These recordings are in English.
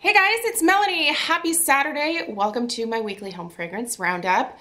Hey guys, it's Melanie. Happy Saturday. Welcome to my weekly home fragrance roundup.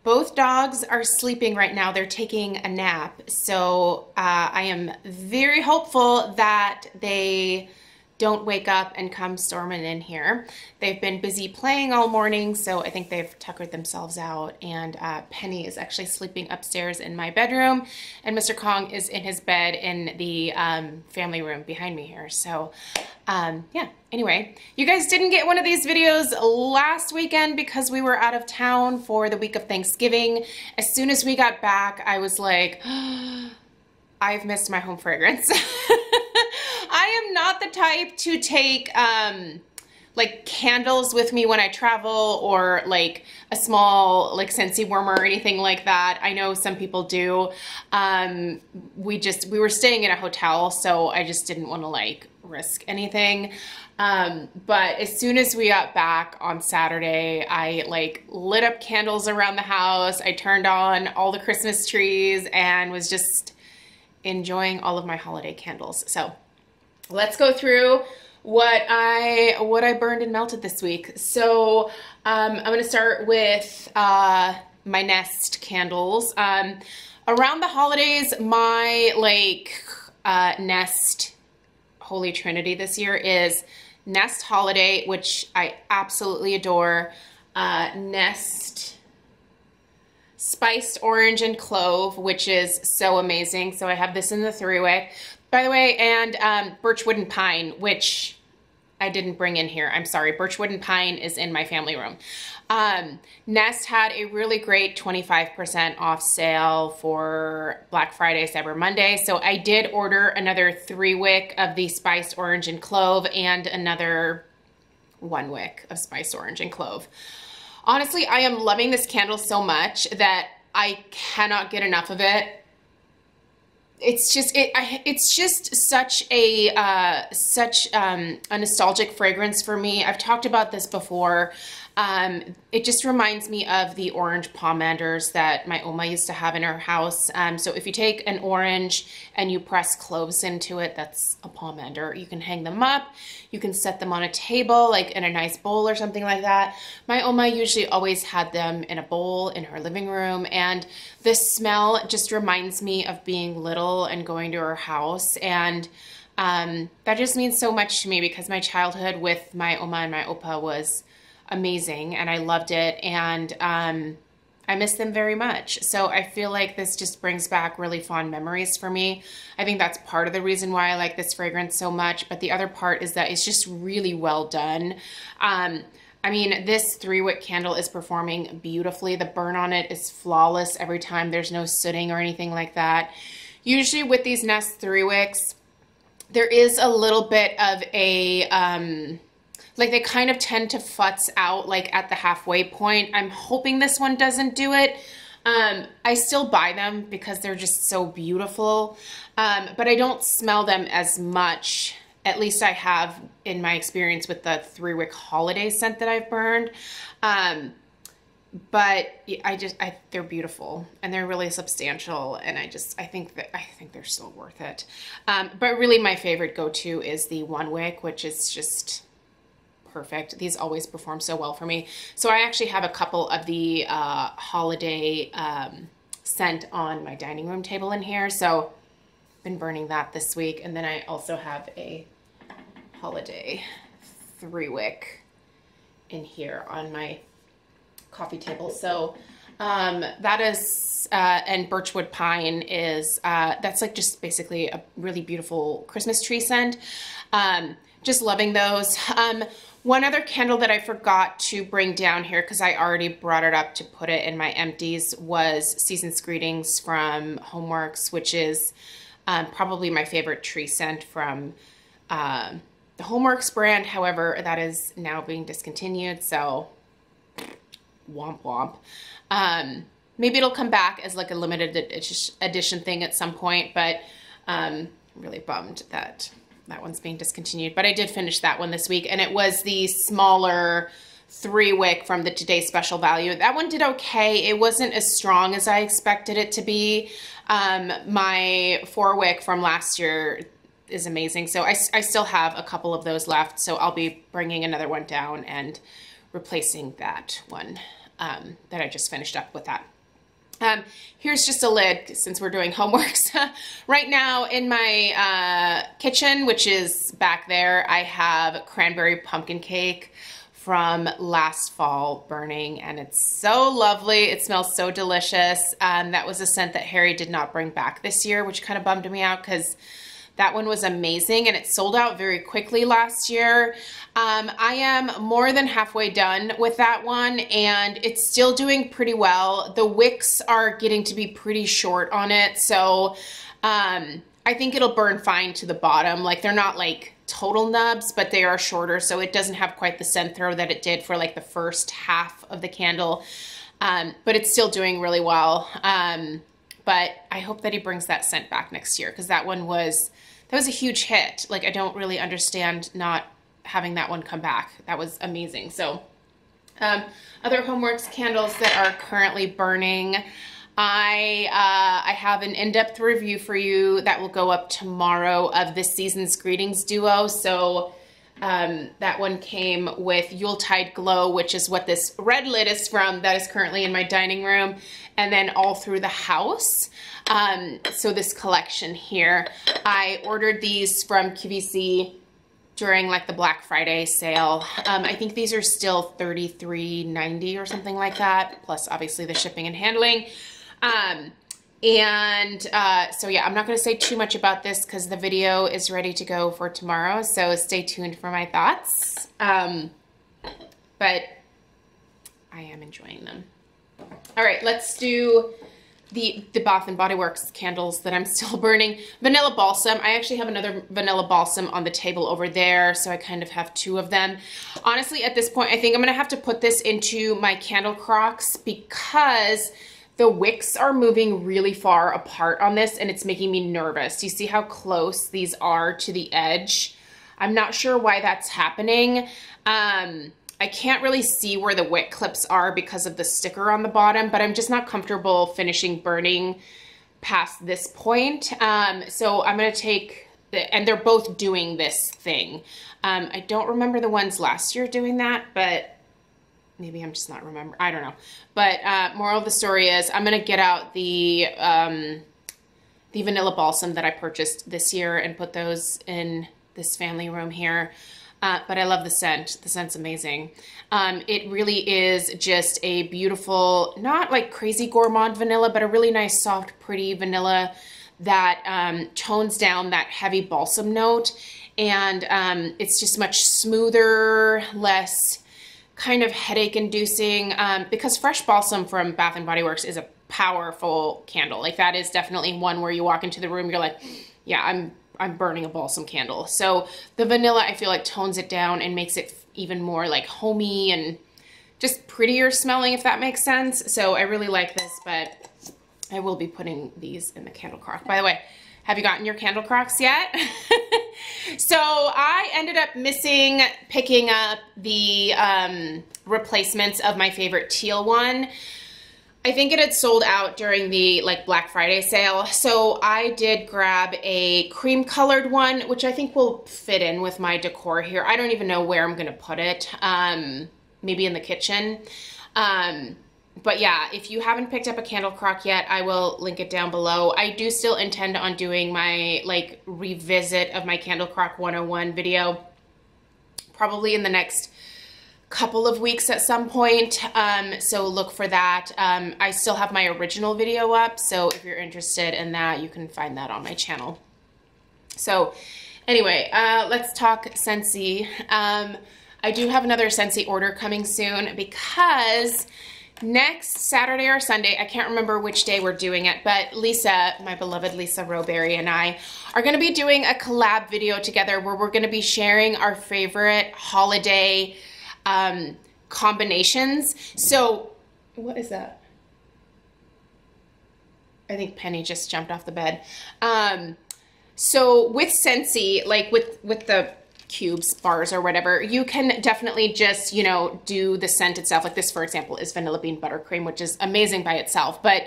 Both dogs are sleeping right now. They're taking a nap. So I am very hopeful that they don't wake up and come storming in here. They've been busy playing all morning, so I think they've tuckered themselves out. And Penny is actually sleeping upstairs in my bedroom, and Mr. Kong is in his bed in the family room behind me here. So yeah, anyway, you guys didn't get one of these videos last weekend because we were out of town for the week of Thanksgiving. As soon as we got back, I was like, I've missed my home fragrance. I am not the type to take like candles with me when I travel, or like a small like Scentsy warmer or anything like that. I know some people do. We were staying in a hotel, so I just didn't want to like risk anything. But as soon as we got back on Saturday, I like lit up candles around the house. I turned on all the Christmas trees and was just enjoying all of my holiday candles. So let's go through what I burned and melted this week. So I'm going to start with my Nest candles. Around the holidays, my like Nest Holy Trinity this year is Nest Holiday, which I absolutely adore, Nest Spiced Orange and Clove, which is so amazing. So I have this in the 3-way, by the way, and Birchwood and Pine, which I didn't bring in here. I'm sorry. Birchwood and Pine is in my family room. Nest had a really great 25% off sale for Black Friday, Cyber Monday. So I did order another 3-wick of the Spiced Orange and Clove and another 1-wick of Spiced Orange and Clove. Honestly, I am loving this candle so much that I cannot get enough of it. It's just such a nostalgic fragrance for me. I've talked about this before. It just reminds me of the orange pomanders that my Oma used to have in her house. So if you take an orange and you press cloves into it, that's a pomander. You can hang them up. You can set them on a table, like in a nice bowl or something like that. My Oma usually always had them in a bowl in her living room, and the smell just reminds me of being little and going to her house. And that just means so much to me because my childhood with my Oma and my Opa was amazing, and I loved it, and I miss them very much. So I feel like this just brings back really fond memories for me. I think that's part of the reason why I like this fragrance so much, but the other part is that it's just really well done. I mean, this 3-wick candle is performing beautifully. The burn on it is flawless every time. There's no sooting or anything like that. Usually with these Nest 3-wicks, there is a little bit of a like they kind of tend to futz out like at the halfway point. I'm hoping this one doesn't do it. I still buy them because they're just so beautiful, but I don't smell them as much. At least I have in my experience with the 3-wick holiday scent that I've burned. But they're beautiful and they're really substantial, and I think they're still worth it. But really my favorite go-to is the 1-wick, which is just perfect. These always perform so well for me. So I actually have a couple of the holiday scent on my dining room table in here. So I've been burning that this week. And then I also have a holiday 3-wick in here on my coffee table. So that is, and Birchwood Pine is, that's like just basically a really beautiful Christmas tree scent. Just loving those. One other candle that I forgot to bring down here because I already brought it up to put it in my empties was Season's Greetings from Homeworks, which is probably my favorite tree scent from the Homeworks brand. However, that is now being discontinued, so womp womp. Maybe it'll come back as like a limited edition thing at some point, but I'm really bummed that that one's being discontinued. But I did finish that one this week, and it was the smaller 3-wick from the Today Special Value. That one did okay. It wasn't as strong as I expected it to be. My 4-wick from last year is amazing. So I still have a couple of those left. So I'll be bringing another one down and replacing that one that I just finished up with that. Here's just a lid since we're doing homeworks. Right now in my kitchen, which is back there, I have cranberry pumpkin cake from last fall burning, and it's so lovely. It smells so delicious. That was a scent that Harry did not bring back this year, which kind of bummed me out because that one was amazing and it sold out very quickly last year. I am more than halfway done with that one and it's still doing pretty well. The wicks are getting to be pretty short on it, so I think it'll burn fine to the bottom. Like, they're not like total nubs, but they are shorter, so it doesn't have quite the scent throw that it did for like the first half of the candle. But it's still doing really well. But I hope that he brings that scent back next year because that was a huge hit. Like, I don't really understand not having that one come back. That was amazing. So other Homeworks candles that are currently burning, I have an in-depth review for you that will go up tomorrow of this Season's Greetings duo. So that one came with Yuletide Glow, which is what this red lid is from, that is currently in my dining room, and then all through the house. So this collection here, I ordered these from QVC during like the Black Friday sale. I think these are still $33.90 or something like that, plus obviously the shipping and handling. So yeah, I'm not going to say too much about this because the video is ready to go for tomorrow, so stay tuned for my thoughts. But I am enjoying them. All right, let's do the Bath & Body Works candles that I'm still burning. Vanilla Balsam. I actually have another Vanilla Balsam on the table over there, so I kind of have two of them. Honestly, at this point, I think I'm going to have to put this into my candle crocks because the wicks are moving really far apart on this, and it's making me nervous. You see how close these are to the edge? I'm not sure why that's happening. I can't really see where the wick clips are because of the sticker on the bottom, but I'm just not comfortable finishing burning past this point. So I'm going to take and they're both doing this thing. I don't remember the ones last year doing that, but maybe I'm just not remembering. I don't know. But moral of the story is I'm going to get out the Vanilla Balsam that I purchased this year and put those in this family room here. But I love the scent. The scent's amazing. It really is just a beautiful, not like crazy gourmand vanilla, but a really nice, soft, pretty vanilla that tones down that heavy balsam note. And it's just much smoother, less kind of headache inducing, because Fresh Balsam from Bath & Body Works is a powerful candle. Like, that is definitely one where you walk into the room, you're like, yeah, I'm burning a balsam candle. So the vanilla, I feel like, tones it down and makes it even more like homey and just prettier smelling, if that makes sense. So I really like this, but I will be putting these in the candle crock. By the way, have you gotten your candle crocks yet? So I ended up picking up the replacements of my favorite teal one. I think it had sold out during the like Black Friday sale. So I did grab a cream colored one, which I think will fit in with my decor here. I don't even know where I'm going to put it. Maybe in the kitchen. But yeah, if you haven't picked up a candle crock yet, I will link it down below. I do still intend on doing my like revisit of my Candle Crock 101 video, probably in the next couple of weeks at some point. So look for that. I still have my original video up, so if you're interested in that, you can find that on my channel. So anyway, let's talk Scentsy. I do have another Scentsy order coming soon because next Saturday or Sunday, I can't remember which day we're doing it, but Lisa, my beloved Lisa Roberry, and I are going to be doing a collab video together where we're going to be sharing our favorite holiday combinations. So what is that? I think Penny just jumped off the bed. So with Sensi, like with the cubes, bars, or whatever. You can definitely just, you know, do the scent itself. Like this, for example, is vanilla bean buttercream, which is amazing by itself. But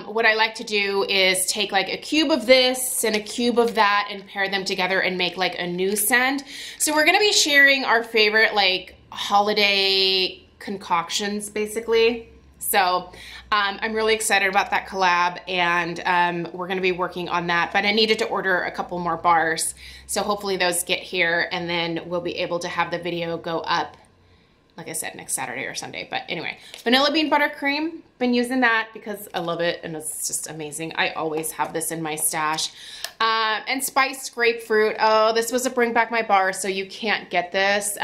what I like to do is take like a cube of this and a cube of that and pair them together and make like a new scent. So we're gonna be sharing our favorite like holiday concoctions, basically. So I'm really excited about that collab, and we're going to be working on that, but I needed to order a couple more bars. So hopefully those get here, and then we'll be able to have the video go up, like I said, next Saturday or Sunday. But anyway, vanilla bean buttercream, been using that because I love it and it's just amazing. I always have this in my stash. And spiced grapefruit. Oh, this was a bring back my bar, so you can't get this.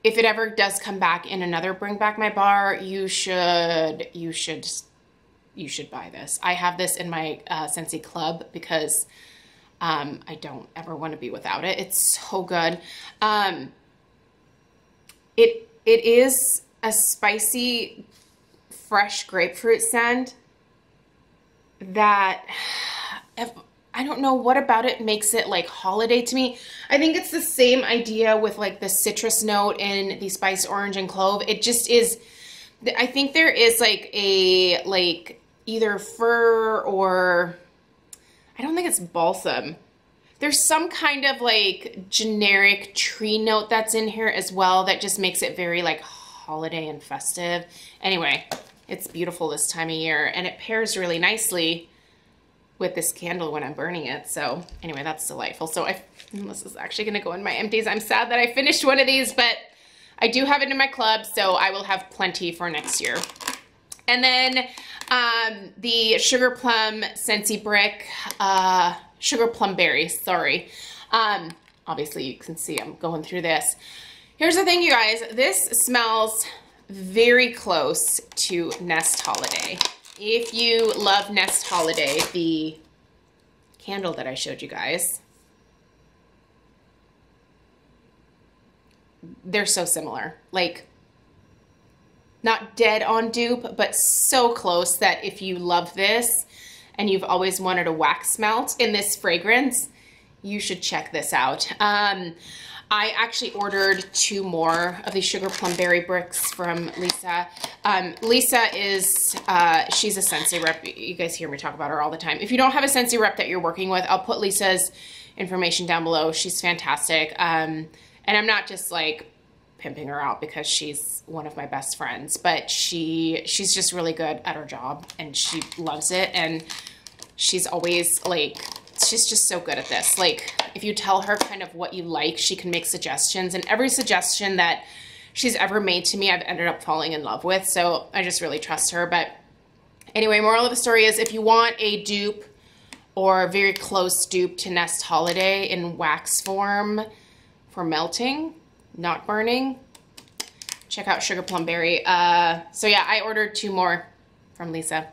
If it ever does come back in another bring back my bar, you should buy this. I have this in my Sensi club because I don't ever want to be without it. It's so good. It is a spicy, fresh grapefruit scent that I don't know what about it makes it like holiday to me. I think it's the same idea with like the citrus note in the spiced orange and clove. It just is, I think there is like a, like either fir or, I don't think it's balsam. There's some kind of like generic tree note that's in here as well that just makes it very like holiday and festive. Anyway, it's beautiful this time of year and it pairs really nicely with this candle when I'm burning it. So anyway, that's delightful. So this is actually gonna go in my empties. I'm sad that I finished one of these, but I do have it in my club, so I will have plenty for next year. And then the Sugar Plum Scentsy Brick, Sugar Plum Berry, sorry. Obviously you can see I'm going through this. Here's the thing, you guys, this smells very close to Nest Holiday. If you love Nest Holiday, the candle that I showed you guys, they're so similar. Like, not dead on dupe, but so close that if you love this and you've always wanted a wax melt in this fragrance, you should check this out. I actually ordered 2 more of these Sugar Plum Berry bricks from Lisa. Lisa is, she's a Scentsy rep. You guys hear me talk about her all the time. If you don't have a Scentsy rep that you're working with, I'll put Lisa's information down below. She's fantastic. And I'm not just like pimping her out because she's one of my best friends, but she's just really good at her job and she loves it. And she's always like, she's just so good at this. Like, if you tell her kind of what you like, she can make suggestions, and every suggestion that she's ever made to me, I've ended up falling in love with. So I just really trust her. But anyway, moral of the story is if you want a dupe or a very close dupe to Nest Holiday in wax form for melting, not burning, check out Sugar Plum Berry. So yeah, I ordered 2 more from Lisa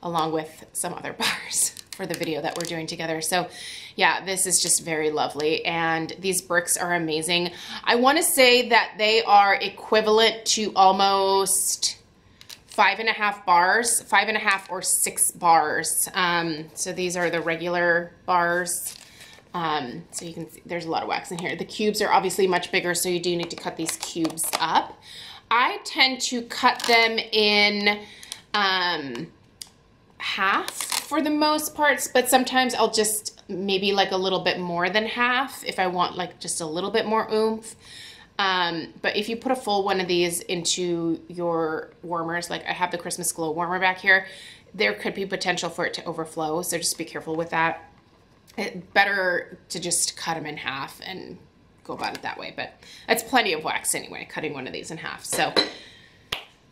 along with some other bars for the video that we're doing together. So yeah, this is just very lovely. And these bricks are amazing. I want to say that they are equivalent to almost 5.5 bars, 5.5 or 6 bars. So these are the regular bars. So you can see there's a lot of wax in here. The cubes are obviously much bigger, so you do need to cut these cubes up. I tend to cut them in half for the most parts, but sometimes I'll just maybe like a little bit more than half if I want like just a little bit more oomph. But if you put a full one of these into your warmers, like I have the Christmas Glow warmer back here, there could be potential for it to overflow, so just be careful with that. Better to just cut them in half and go about it that way, but that's plenty of wax anyway, cutting one of these in half. So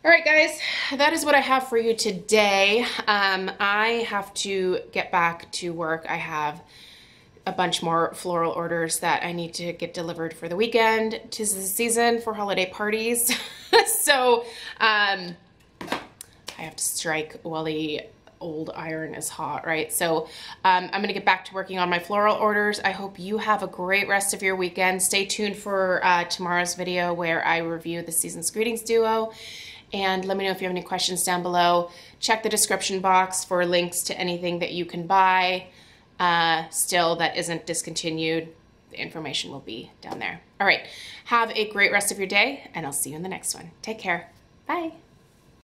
all right, guys, that is what I have for you today. I have to get back to work. I have a bunch more floral orders that I need to get delivered for the weekend. 'Tis the season for holiday parties. So I have to strike while the old iron is hot, right? So I'm gonna get back to working on my floral orders. I hope you have a great rest of your weekend. Stay tuned for tomorrow's video where I review the Season's Greetings duo. And let me know if you have any questions down below. Check the description box for links to anything that you can buy. still that isn't discontinued, the information will be down there. All right, have a great rest of your day, and I'll see you in the next one. Take care. Bye.